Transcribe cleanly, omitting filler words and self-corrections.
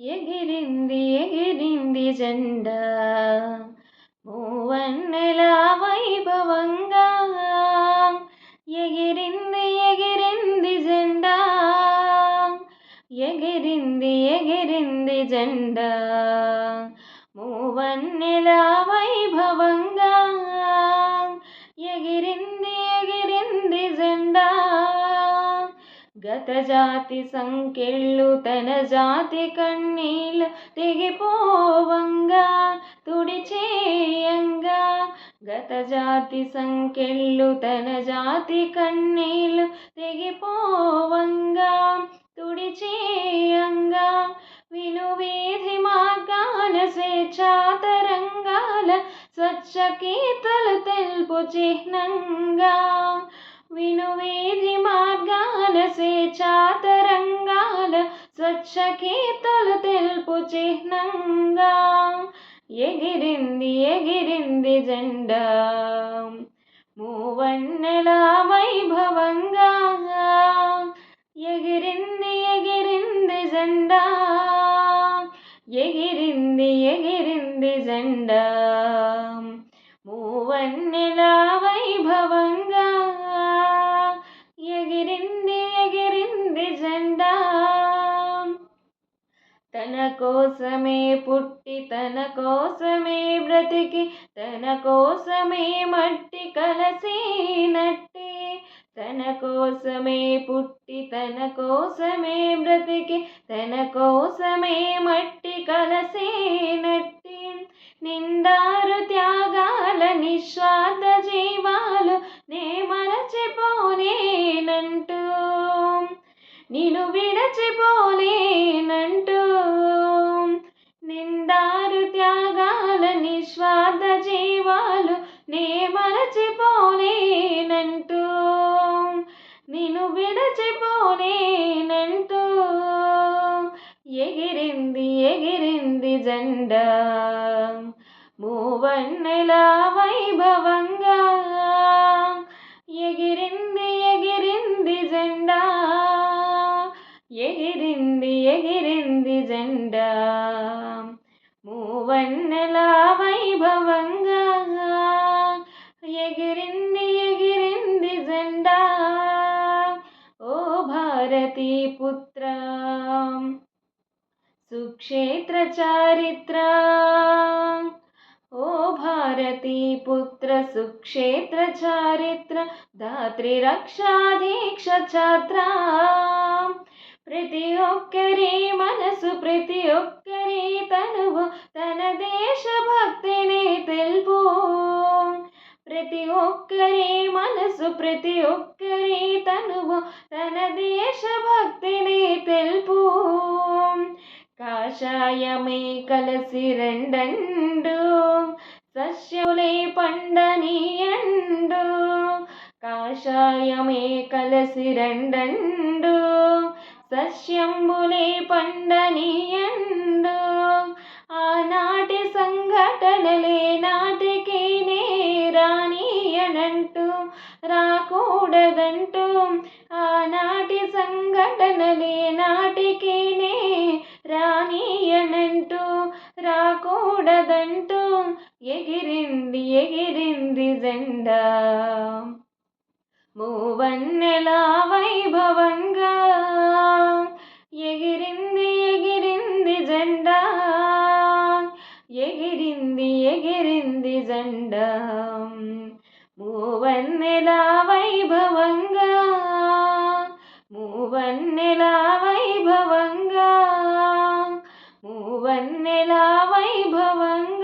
ఎగిరింది ఎగిరింది జెండా మూవన్నెల వైభవంగా. ఎగిరింది ఎగిరింది జెండా ఎగిరింది ఎగిరింది జెండా మూవన్నెల వైభవంగా. ఎగిరింది ఎగిరింది జెండా గత జాతి సంకెళ్ళు తన జాతి కన్నీళ్ళు తెగిపోవంగా తుడిచేయంగా. గత జాతి సంకెళ్ళు తన జాతి కన్నీళ్ళు తెగిపోవంగా తుడిచేయంగా. వినువీధి మార్గాల స్వేచ్ఛా తరంగాల స్వచ్ఛ కీర్తలు తెలుపు చిహ్నంగా. వినువీధి మార్గాల స్వేచ్ఛా తరంగాల స్వచ్ఛ కీర్తలు తెలుపు చిహ్నంగా. ఎగిరింది ఎగిరింది జెండా మూవన్నెల వైభవంగా. ఎగిరింది ఎగిరింది జెండా ఎగిరింది ఎగిరింది జెండా మూవన్నెల వైభవంగా. ఎగిరింది ఎగిరింది జెండా తన కోసమే పుట్టి తన కోసమే బ్రతికి తన కోసమే మట్టి కలసినట్టి. తన కోసమే పుట్టి తన కోసమే బ్రతికి తన కోసమే మట్టి కలసినట్టి. నిండారు త్యాగాల నిస్వార్థ జీవాలు నే మరచిపోలేనంటూ నిన్ను విడచిపోలేనంటూ. నిండారు త్యాగాల నిస్వార్థ జీవాలు నే మరచిపోలేనంటూ నిన్ను విడచిపోలేనంటూ. ఎగిరింది ఎగిరింది జెండా మూవన్నెల వైభవంగా. ఎగిరింది ఎగిరింది జెండా ఎగిరింది ఎగిరింది జెండా మూవన్నెల వైభవంగా. ఎగిరింది ఎగిరింది జెండా. ఓ భారతీ పుత్ర సుక్షేత్ర చారిత్ర. ఓ భారతీ పుత్ర సుక్షేత్ర చారిత్ర ధాత్రి రక్షా దీక్ష ఛాత్ర. ప్రతి ఒక్కరి మనసు ప్రతి ఒక్కరి తనువు తన దేశ భక్తిని తెలుపు. ప్రతి ఒక్కరి మనసు ప్రతి ఒక్కరి తనువు తన దేశ భక్తిని తెలుపు. కాషాయమే కలసి రెండండు సస్యులే పండనీయండు. కాషాయమే కలసి రెండండు సస్యంబులే పండనీయండు. ఆనాటి సంఘటనలే నాటికి నే రానియనంటూ రాకూడదంటూ. ఆనాటి సంఘటనలే నాటికి నే రానియనంటూ రాకూడదంటూ. ఎగిరింది ఎగిరింది జెండా మూవన్నెల వైభవంగా. ఎగిరింది ఎగిరింది జెండా ఎగిరింది ఎగిరింది జెండా మూవన్నెల వైభవంగా. మూవన్నెల వైభవంగా మూవన్నెల వైభవంగా.